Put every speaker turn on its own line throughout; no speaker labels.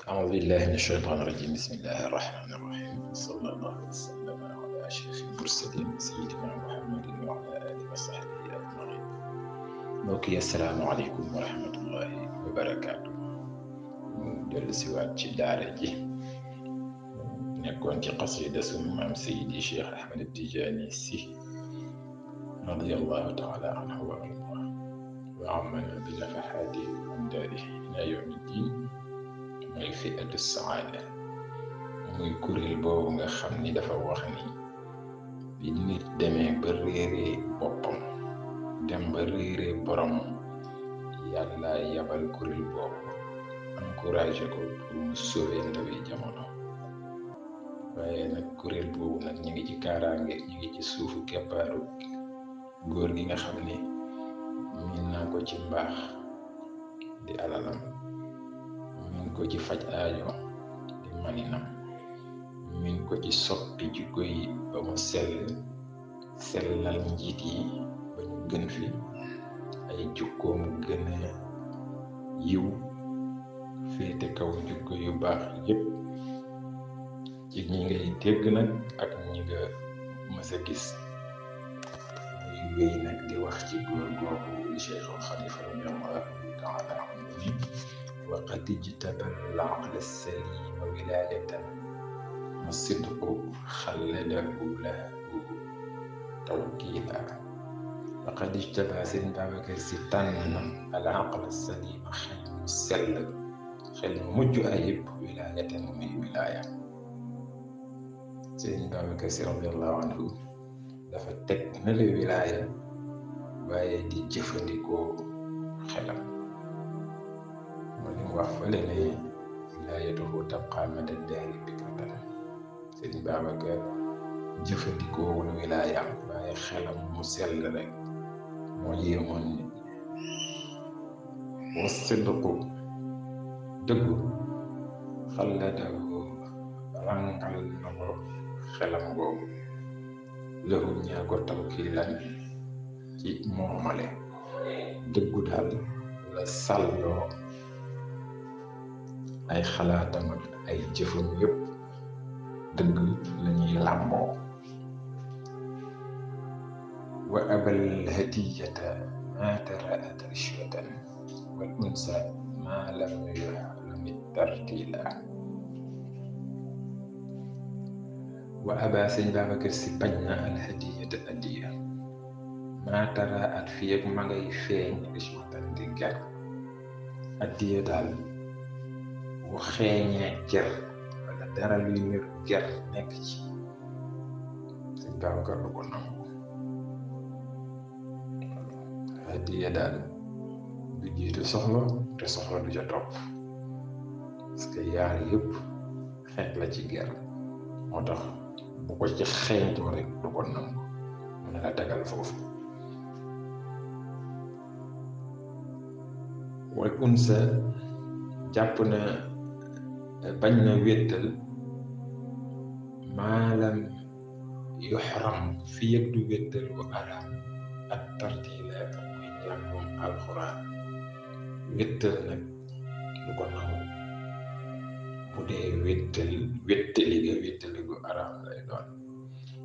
أعوذ بالله من الشيطان الرجيم. بسم الله الرحمن الرحيم. صلى الله وسلم على أشرف المرسلين سيدنا محمد وعلى آله وصحبه أجمعين. mbokki asalaamaaleykum wa rahmatullahi wa barakaatu. mu dellu siwaat ci daara ji nekkoon ci qasida sunu maam Seydi Cheikh Ahmed Tidiane Sy radiyallahu taala anhu wa ardaa wa amana bi nafaxaati amdaadi ila yawmi ddin. mooy fi'atu saada, muy kuréel boobu nga xam ni dafa wax ni bi nit demee ba réeree boppam dem ba réeree borom, yàlla yabal kuréel boobu encouragé ko pour mu sauver ndawi jamono. waaye nag kuréel boobu nag ñu ngi ci kaaraange, ñu ngi ci suufu keppaaru góor gi nga xam ni miin naa ko ci mbaax di alalam, miin ko ci faj aajo di maninam, miin ko ci soppi jikko yi ba mu sellal njiit yi ba ñu gën fi, ay jukkoom gën a yiw féete kaw jukko yu baax yépp ci ñi ngay dégg nag ak ñi nga mës a gis. muy wéy nag di wax ci góor googu Cheikhul Xalifa radiyallahu taala anhu ni waqad ijtaba al-aqla as-salima wilayatan as-sidqu xalladahu lahu tawkiila. waqad ijtaba Sëriñ Babacar Si tànn na al-aqla as-salima xel mu sell, xel mu mujj ayib wilayatan muy wilaya. Sëriñ Babacar Si radiyallahu anhu dafa teg na la wilaya waaye di jëfandikoo xelam. moo li mu wax fële ne wilaayatuhu tabqa mada dahri bikratan. Sëriñ Babacar jëfandikoowul wilaayam waaye xelam mu sell rek moo yéemoon nit ñi. wa sidqu dëggu xalladahu ràngal na ko xelam googu, lahu ñaa ko tawkiilan ci moomale. dëggu daal la sàlloo ay xalaatam ak ay jëfam yépp dëgg lañuy làmboo. wa abal hadiyata ma taraat rishwatan wal unsa ma lam yuxlami tartila. wa aba Sëñ Babacar Si bañ na al hadiyata addiya ma taraat fi ak ma ngay feeñ rishwatan di ger. addiya daal bu xeeñee ger wala dara luy nir ger nekk ci, Sëñ Babacar du ko nangu. addiya daal du jiitu soxla te soxla du ca topp, parce que yaar yëpp xeet la ci ger. moo tax bu ko ci xeeñtoo rek du ko nangu, mu ne la tegal foofu. wal unsa jàpp na bañ na wéttal maalam yuxram fi yëg du wéttal bu araam ak tartiila muy njàngum alxuraan. wéttal nag du ko nangu bu dee wéttali gu araam lay doon,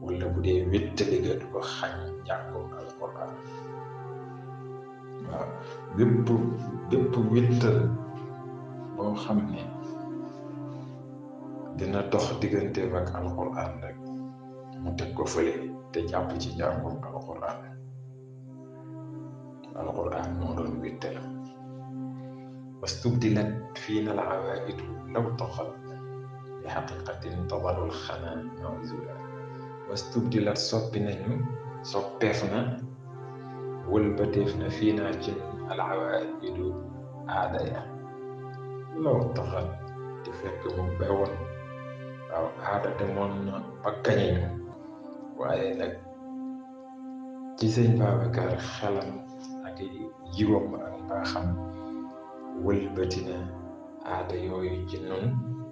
wala bu dee wéttali ga du ko xañ njàngum alxuraan. waaw bépp wéttal boo xam ne dina dox digganteem ak alxuraan rek mu teg ko fële te jàpp ci njàngum alxuraan. alxuraan moo doon wéttal. wastubdilat fiina al awaidu law taxal bi xaqiqatin tadarul xanaa mawzula. wastubdilat soppeef na wëlbateef na fiinaa ci al awaidu aada ya law taxal te fekk mu bewoon. waaw aada demoon na ba gañeñu, waaye nag ci Sëñ Babacar xelam ak yiwam ak mbaaxam wëlbati na aada yooyu ci nun,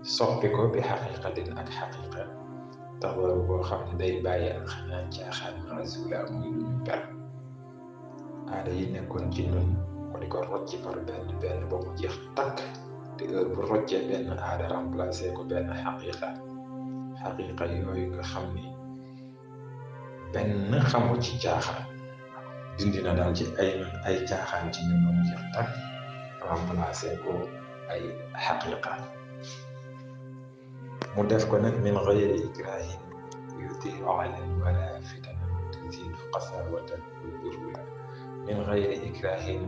soppi ko bi xaqiqatin ak xaqiqa taxawaru boo xam ne day bàyyi ak xanaa caaxaan mazula muy lu ñu per. aada yi nekkoon ci nun ko di ko rocci par benn benn ba mu jeex takk te heure bu roccee benn aada remplacé ko benn xaqiqa yooyu nga xam ni benn xamu ci caaxaan dindi na daal ci ay caaxaan ci ñun mu jeex tàkk remplacé ko ay xaqiqa mu def ko nag min gayri ikrahin yutiru ala alwala fitanan tazidu qasawatan wa durula min gayri ikrahin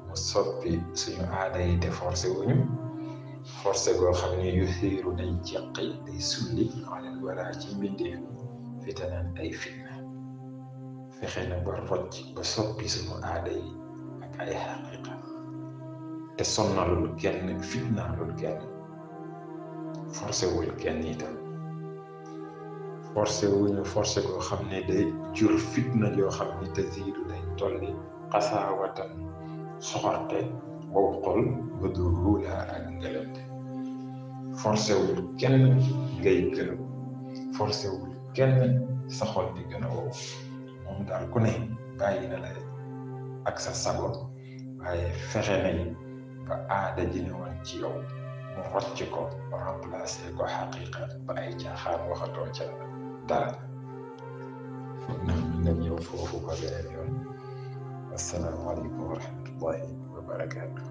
mu soppi suñu aada yi te forcé goo xam ne yutiru day jeqi day sulli ala alwala ci mbindeef fitanan ay fitna fexe na ba rocc ba soppi suñu aada yi ak ay xaqiqa te sonnalul kenn fitnaalul kenn forcé wul kenn itam forcé goo xam ne day jur fitna joo xam ne te ziidu day tolli xasaawatan soxorte wow xol ba du ruula ak ngelante forcé wul kenn ngay gën forcé wul kenn sa xol di gën a wow moom daal ku ne bàyyi na la ak sa sago waaye fexe nañ ba aada ji ne woon ci yow mu rocc ko remplacé ko xaqiqa ba ay caaxaan waxatoo ca dara na ñëw foofu ba beneen yoon asalaamaaleykum wa rahmatullahi wa barakaatu